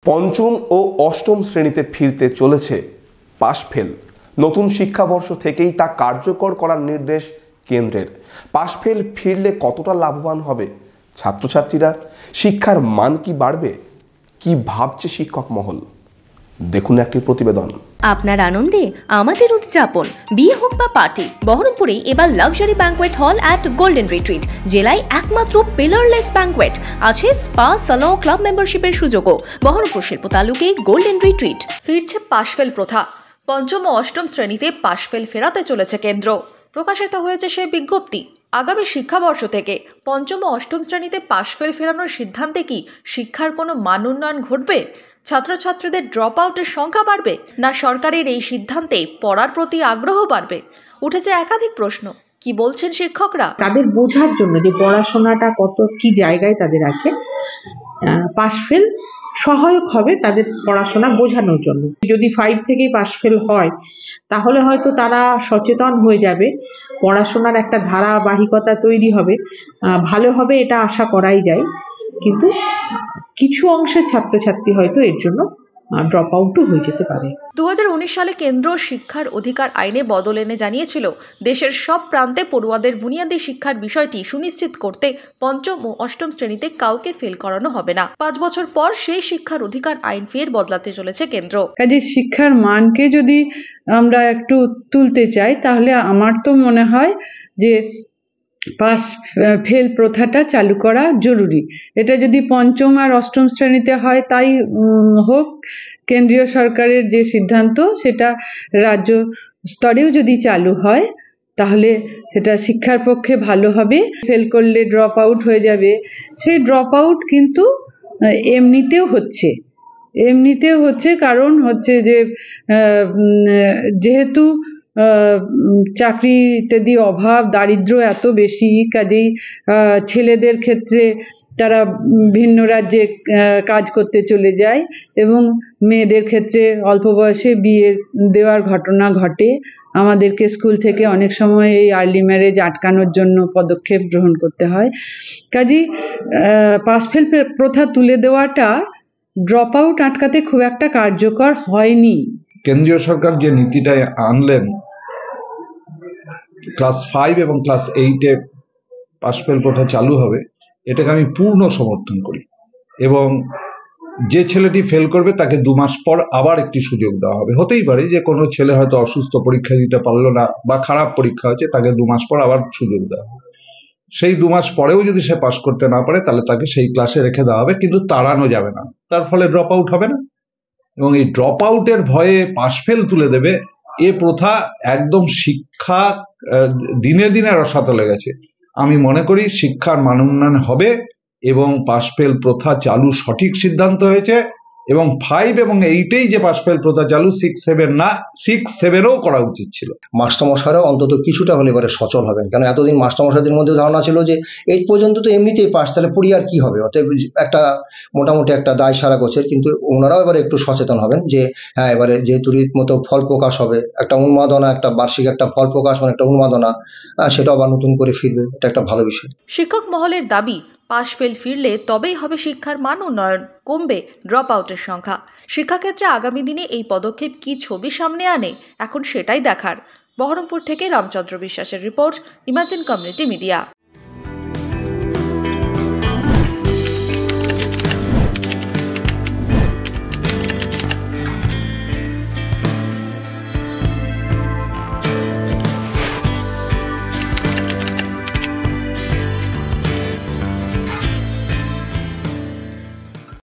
পঞ্চম ও অষ্টম শ্রেণীতে ফিরতে চলেছে পাশ ফেল। নতুন শিক্ষাবর্ষ থেকেই তা কার্যকর করার নির্দেশ কেন্দ্রের। পাশ ফেল ফিরলে কতটা লাভবান হবে ছাত্রছাত্রীরা? শিক্ষার মান কি বাড়বে? কি ভাবছে শিক্ষক মহল? দেখুন একটি প্রতিবেদন। আপনার আনন্দে আমাদের উদযাপন। বিয়ে হোক বা পার্টি, বহরমপুরে এবার luxury banquet hall at golden retreat. জেলায় একমাত্র পিলারলেস ব্যাংকোয়েট, আছে স্পা, সালন, ক্লাব মেম্বারশিপের সুযোগও। বহরমপুর শিল্প তালুকে গোল্ডেন রিট্রিট। ফিরছে পাশফেল প্রথা। পঞ্চম ও অষ্টম শ্রেণীতে পাশফেল ফেরাতে চলেছে কেন্দ্র। প্রকাশিত হয়েছে সেই বিজ্ঞপ্তি। আগামী শিক্ষাবর্ষ থেকে পঞ্চম ও অষ্টম শ্রেণীতে পাশফেল ফেরানোর সিদ্ধান্তে কি শিক্ষার কোনো মান উন্নয়ন ঘটবে? ছাত্রছাত্রীদের ড্রপ আউটের সংখ্যা বাড়বে, না সরকারের এই সিদ্ধান্তে পড়ার প্রতি আগ্রহ বাড়বে? উঠেছে একাধিক প্রশ্ন। কি বলছেন শিক্ষকরা? তাদের বোঝার জন্য যে পড়াশোনাটা কত কি জায়গায় তাদের আছে, পাশফেল সহায়ক হবে তাদের পড়াশোনা বোঝানোর জন্য। যদি 5 থেকেই পাশফেল হয় তাহলে হয়তো তারা সচেতন হয়ে যাবে, পড়াশোনার একটা ধারাবাহিকতা তৈরি হবে, ভালো হবে, এটা আশা করাই যায়। কিন্তু কিছু অংশের ছাত্রছাত্রী হয়তো এর জন্য ড্রপ আউটও হয়ে যেতে পারে। 2019 সালে কেন্দ্র শিক্ষার অধিকার আইনে বদল এনে জানিয়েছিল, দেশের সব প্রান্তে পড়ুয়াদের বুনিয়াদী শিক্ষার বিষয়টি সুনিশ্চিত করতে পঞ্চম ও অষ্টম শ্রেণীতে কাউকে ফেল করানো হবে না। 5 বছর পর সেই শিক্ষার অধিকার আইন ফের বদলাতে চলেছে কেন্দ্র। কাজে শিক্ষার মানকে যদি আমরা একটু তুলতে চাই, তাহলে আমার তো মনে হয় যে পাস ফেল প্রথাটা চালু করা জরুরি। এটা যদি পঞ্চম আর অষ্টম শ্রেণীতে হয় তাই হোক, কেন্দ্রীয় সরকারের যে সিদ্ধান্ত সেটা রাজ্য স্তরেও যদি চালু হয় তাহলে সেটা শিক্ষার পক্ষে ভালো হবে। ফেল করলে ড্রপ আউট হয়ে যাবে, সেই ড্রপ আউট কিন্তু এমনিতেও হচ্ছে কারণ হচ্ছে যে যেহেতু চাকরি ইত্যাদি অভাব, দারিদ্র্য এত বেশি, কাজেই ছেলেদের ক্ষেত্রে তারা ভিন্ন রাজ্যে কাজ করতে চলে যায় এবং মেয়েদের ক্ষেত্রে অল্প বয়সে বিয়ে দেওয়ার ঘটনা ঘটে। আমাদেরকে স্কুল থেকে অনেক সময় এই আর্লি ম্যারেজ আটকানোর জন্য পদক্ষেপ গ্রহণ করতে হয়। কাজেই পাশফেল প্রথা তুলে দেওয়াটা ড্রপ আউট আটকাতে খুব একটা কার্যকর হয়নি। কেন্দ্রীয় সরকার যে নীতিটা আনলেন, ক্লাস 5 এবং ক্লাস 8-এ পাশফেল প্রথা চালু হবে, এটাকে আমি পূর্ণ সমর্থন করি। এবং যে ছেলেটি ফেল করবে তাকে 2 মাস পর আবার একটি সুযোগ দেওয়া হবে। হতেই পারে যে কোনো ছেলে হয়তো অসুস্থ, পরীক্ষা দিতে পারলো না বা খারাপ পরীক্ষা হয়েছে, তাকে 2 মাস পর আবার সুযোগ দেওয়া হবে। সেই 2 মাস পরেও যদি সে পাশ করতে না পারে তাহলে তাকে সেই ক্লাসে রেখে দেওয়া হবে, কিন্তু তাড়ানো যাবে না। তার ফলে ড্রপ আউট হবে না। এবং এই ড্রপ আউটের ভয়ে পাশফেল তুলে দেবে, এ প্রথা একদম শিক্ষা দিনে দিনে রসাতলে গেছে। আমি মনে করি শিক্ষার মান উন্নয়ন হবে এবং পাশফেল প্রথা চালু সঠিক সিদ্ধান্ত হয়েছে। এবং 5 এবং 8-এই যে পাশফেল প্রথা চালু, 6-7 না, 6-7-ও করা উচিত ছিল। মাস্টারমশাইরাও অন্তত কিছুটা হলে এবারে সচল হবেন, কারণ এতদিন মাস্টারমশাইদের মধ্যে ধারণা ছিল যে 8 পর্যন্ত তো এমনিতেই পাস, তাহলে পড়ি আর কি হবে, অতএব একটা মোটামুটি একটা দায় সারা গোছের। কিন্তু ওনারাও এবারে একটু সচেতন হবেন যে হ্যাঁ, এবারে যেহেতু রীতিমতো ফল প্রকাশ হবে, একটা উন্মাদনা, একটা বার্ষিক একটা ফল প্রকাশ, মানে একটা উন্মাদনা, সেটাও আবার নতুন করে ফিরবে, এটা একটা ভালো বিষয়। শিক্ষক মহলের দাবি, পাশফেল ফিরলে তবেই হবে শিক্ষার মান উন্নয়ন, কমবে ড্রপ আউটের সংখ্যা। শিক্ষাক্ষেত্রে আগামী দিনে এই পদক্ষেপ কি ছবি সামনে আনে, এখন সেটাই দেখার। বহরমপুর থেকে রামচন্দ্র বিশ্বাসের রিপোর্ট, ইমাজিন কমিউনিটি মিডিয়া।